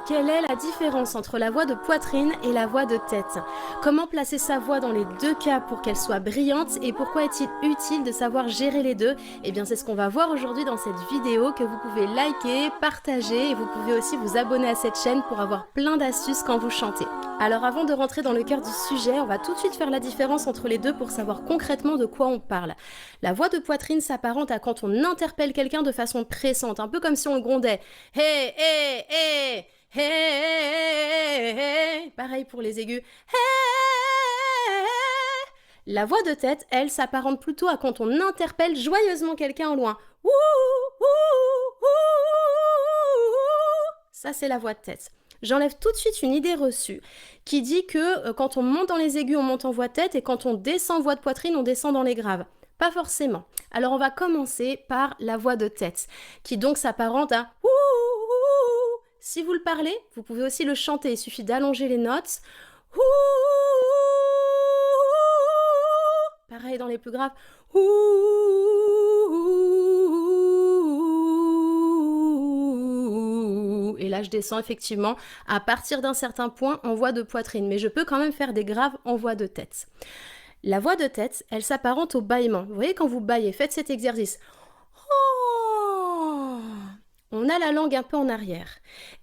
Quelle est la différence entre la voix de poitrine et la voix de tête? Comment placer sa voix dans les deux cas pour qu'elle soit brillante et pourquoi est-il utile de savoir gérer les deux? Eh bien, c'est ce qu'on va voir aujourd'hui dans cette vidéo que vous pouvez liker, partager et vous pouvez aussi vous abonner à cette chaîne pour avoir plein d'astuces quand vous chantez. Alors avant de rentrer dans le cœur du sujet, on va tout de suite faire la différence entre les deux pour savoir concrètement de quoi on parle. La voix de poitrine s'apparente à quand on interpelle quelqu'un de façon pressante, un peu comme si on grondait. Hey, hey, hey, hey, hey, hey. Pareil pour les aigus. Hey, hey. La voix de tête, elle, s'apparente plutôt à quand on interpelle joyeusement quelqu'un au loin. Ouh, ouh, ouh, ouh. Ça, c'est la voix de tête. J'enlève tout de suite une idée reçue qui dit que quand on monte dans les aigus, on monte en voix de tête et quand on descend en voix de poitrine, on descend dans les graves. Pas forcément. Alors on va commencer par la voix de tête, qui donc s'apparente à ouh, ouh. Si vous le parlez, vous pouvez aussi le chanter. Il suffit d'allonger les notes. Ouh, pareil dans les plus graves. Et là, je descends effectivement à partir d'un certain point en voix de poitrine, mais je peux quand même faire des graves en voix de tête. La voix de tête, elle s'apparente au bâillement. Vous voyez, quand vous bâillez, faites cet exercice. Oh, on a la langue un peu en arrière.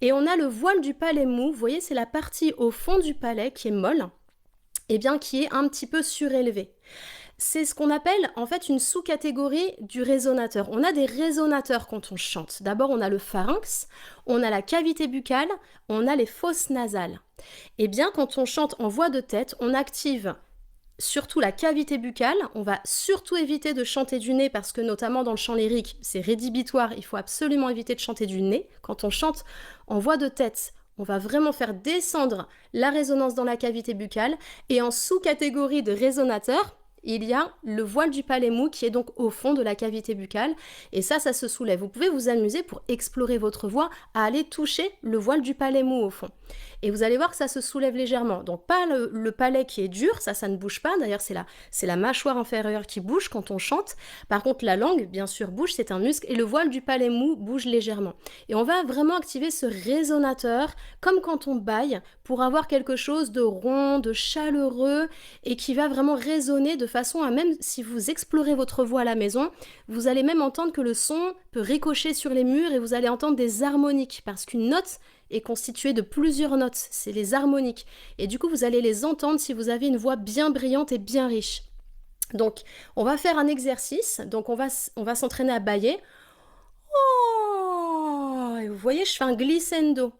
Et on a le voile du palais mou. Vous voyez, c'est la partie au fond du palais qui est molle, et bien qui est un petit peu surélevée. C'est ce qu'on appelle en fait une sous-catégorie du résonateur. On a des résonateurs quand on chante. D'abord, on a le pharynx, on a la cavité buccale, on a les fosses nasales. Et bien, quand on chante en voix de tête, on active surtout la cavité buccale. On va surtout éviter de chanter du nez parce que notamment dans le chant lyrique, c'est rédhibitoire. Il faut absolument éviter de chanter du nez. Quand on chante en voix de tête, on va vraiment faire descendre la résonance dans la cavité buccale. Et en sous-catégorie de résonateur, il y a le voile du palais mou qui est donc au fond de la cavité buccale et ça se soulève. Vous pouvez vous amuser pour explorer votre voix à aller toucher le voile du palais mou au fond. Et vous allez voir que ça se soulève légèrement. Donc pas le palais qui est dur, ça ne bouge pas. D'ailleurs, c'est la mâchoire inférieure qui bouge quand on chante. Par contre, la langue, bien sûr, bouge, c'est un muscle. Et le voile du palais mou bouge légèrement. Et on va vraiment activer ce résonateur, comme quand on bâille, pour avoir quelque chose de rond, de chaleureux, et qui va vraiment résonner de façon à même, si vous explorez votre voix à la maison, vous allez même entendre que le son peut ricocher sur les murs et vous allez entendre des harmoniques. Parce qu'une note est constituée de plusieurs notes, c'est les harmoniques. Et du coup, vous allez les entendre si vous avez une voix bien brillante et bien riche. Donc, on va faire un exercice. Donc, on va s'entraîner à bâiller. Oh, et vous voyez, je fais un glissando.